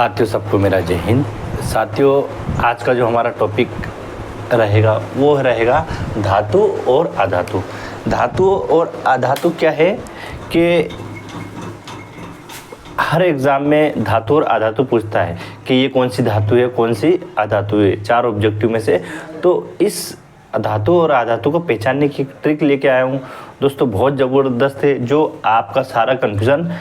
साथियों, सबको मेरा जय हिंद। साथियों, आज का जो हमारा टॉपिक रहेगा वो रहेगा धातु और अधातु। धातु और अधातु क्या है कि हर एग्ज़ाम में धातु और अधातु पूछता है कि ये कौन सी धातु है, कौन सी अधातु है, चार ऑब्जेक्टिव में से। तो इस धातु और अधातु को पहचानने की ट्रिक लेके आया हूँ दोस्तों, बहुत ज़बरदस्त है, जो आपका सारा कन्फ्यूज़न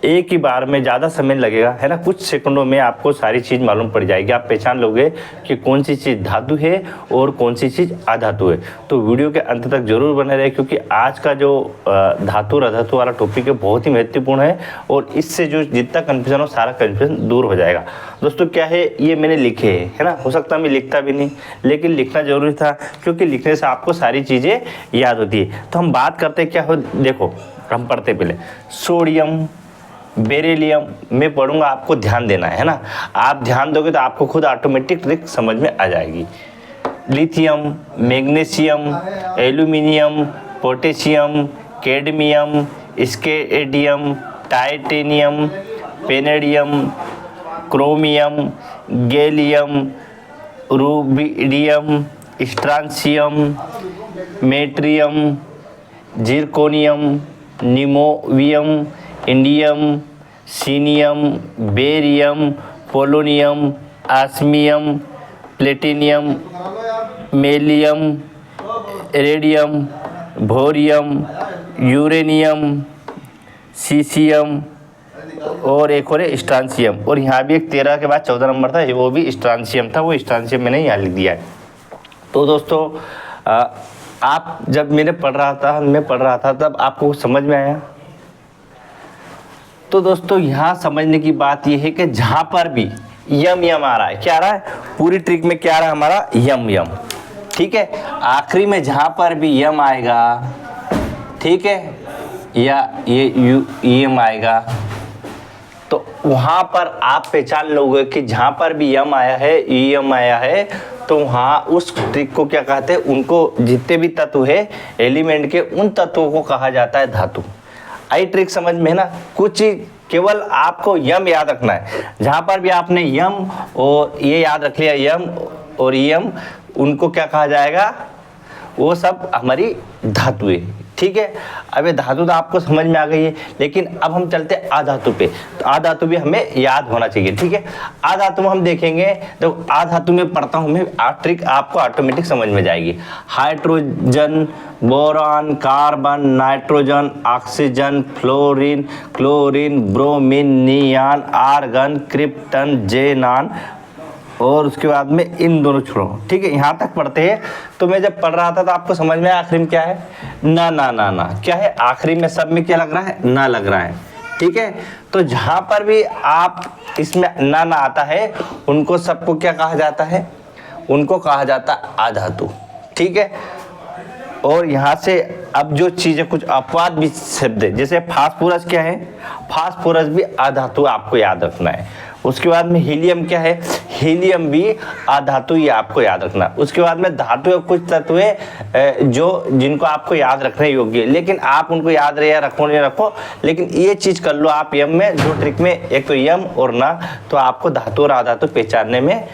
एक ही बार में, ज़्यादा समय लगेगा, है ना, कुछ सेकंडों में आपको सारी चीज़ मालूम पड़ जाएगी। आप पहचान लोगे कि कौन सी चीज़ धातु है और कौन सी चीज़ अधातु है। तो वीडियो के अंत तक जरूर बने रहे, क्योंकि आज का जो धातु और अधातु वाला टॉपिक है बहुत ही महत्वपूर्ण है, और इससे जो जितना कन्फ्यूज़न हो सारा कन्फ्यूज़न दूर हो जाएगा। दोस्तों क्या है, ये मैंने लिखे है ना, हो सकता है मैं लिखता भी नहीं, लेकिन लिखना जरूरी था, क्योंकि लिखने से आपको सारी चीज़ें याद होती है। तो हम बात करते क्या हो, देखो हम पढ़ते पहले सोडियम, बेरिलियम में पढ़ूंगा, आपको ध्यान देना है ना। आप ध्यान दोगे तो आपको खुद ऑटोमेटिक ट्रिक समझ में आ जाएगी। Lithium, magnesium, aluminium, potassium, cadmium, scandium, titanium, vanadium, chromium, gallium, rubidium, strontium, yttrium, zirconium, निमोवियम, indium, cerium, barium, polonium, osmium, platinum, helium, radium, bohrium, uranium, caesium और एक और है स्ट्रांसियम। और यहाँ भी एक 13 के बाद 14 नंबर था, वो भी स्ट्रांसियम था, वो स्ट्रांसियम मैंने यहाँ लिख दिया है। तो दोस्तों आप जब मैं पढ़ रहा था तब आपको समझ में आया। तो दोस्तों यहाँ समझने की बात यह है कि जहाँ पर भी यम यम आ रहा है, क्या आ रहा है, पूरी ट्रिक में क्या आ रहा है हमारा, यम यम, ठीक है। आखिरी में जहाँ पर भी यम आएगा, ठीक है, या ये यम आएगा, तो वहाँ पर आप पहचान लोगे कि जहाँ पर भी यम आया है, यम आया है, तो वहाँ उस ट्रिक को क्या कहते हैं, उनको जितने भी तत्व है एलिमेंट के, उन तत्वों को कहा जाता है धातु। आई ट्रिक समझ में है ना। कुछ केवल आपको यम याद रखना है, जहाँ पर भी आपने यम और ये याद रख लिया, यम और यम, उनको क्या कहा जाएगा, वो सब हमारी धातु है, ठीक है। अब ये धातु तो आपको समझ में आ गई है, लेकिन अब हम चलते हैं अधातु पे। तो अधातु भी हमें याद होना चाहिए, ठीक है। अधातु में हम देखेंगे, तो अधातु में पढ़ता हूँ मैं, ट्रिक आपको ऑटोमेटिक समझ में जाएगी। Hydrogen, boron, carbon, nitrogen, oxygen, fluorine, chlorine, bromine, neon, argon, krypton, xenon, और उसके बाद में इन दोनों छोड़ो, ठीक है। यहाँ तक पढ़ते हैं। तो मैं जब पढ़ रहा था तो आपको समझ में आखिरी में क्या है, ना ना ना ना, क्या है आखिरी में, सब में क्या लग रहा है, ना लग रहा है, ठीक है। तो जहाँ पर भी आप इसमें ना ना आता है, उनको सबको क्या कहा जाता है, उनको कहा जाता है अधातु, ठीक है। और यहाँ से अब जो चीज़ें कुछ अपवाद भी शब्द है, जैसे फास्फोरस, क्या है, फास्फोरस भी अधातु, आपको याद रखना है। उसके बाद में हीलियम, क्या है, हीलियम भी अधातु, ये आपको याद रखना। उसके बाद में धातु कुछ तत्व है जो जिनको आपको याद रखने योग्य है, लेकिन आप उनको याद रहे या रखो नहीं रखो, लेकिन ये चीज़ कर लो आप यम में, जो ट्रिक में एक तो यम और ना, तो आपको धातु और अधातु पहचानने में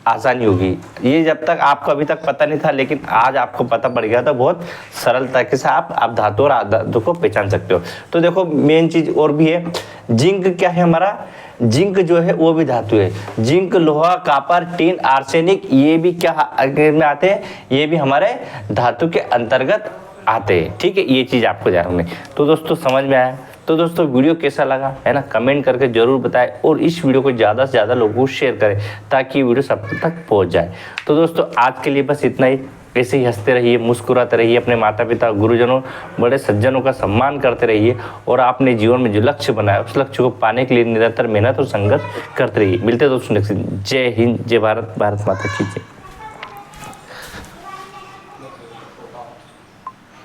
आसानी होगी। ये जब तक आपको अभी तक पता नहीं था, लेकिन आज आपको पता पड़ गया, तो बहुत सरल तरीके से आप धातु और अधातु को पहचान सकते हो। तो देखो मेन चीज़ और भी है, जिंक क्या है हमारा, जिंक जो है वो भी धातु है। जिंक, लोहा, कॉपर, टिन, आर्सेनिक, ये भी क्या में आते हैं, ये भी हमारे धातु के अंतर्गत आते हैं, ठीक है। ये चीज़ आपको जानना है। तो दोस्तों समझ में आया। तो दोस्तों वीडियो कैसा लगा, है ना, कमेंट करके जरूर बताएं, और इस वीडियो को ज़्यादा से ज़्यादा लोगों को शेयर करें, ताकि वीडियो सब तक पहुंच जाए। तो दोस्तों आज के लिए बस इतना ही। ऐसे ही हंसते रहिए, मुस्कुराते रहिए, अपने माता पिता, गुरुजनों, बड़े सज्जनों का सम्मान करते रहिए, और आपने जीवन में जो लक्ष्य बनाया उस लक्ष्य को पाने के लिए निरंतर मेहनत और संघर्ष करते रहिए। मिलते हैं दोस्तों नेक्स्ट दिन। जय हिंद, जय भारत, भारत माता की जय।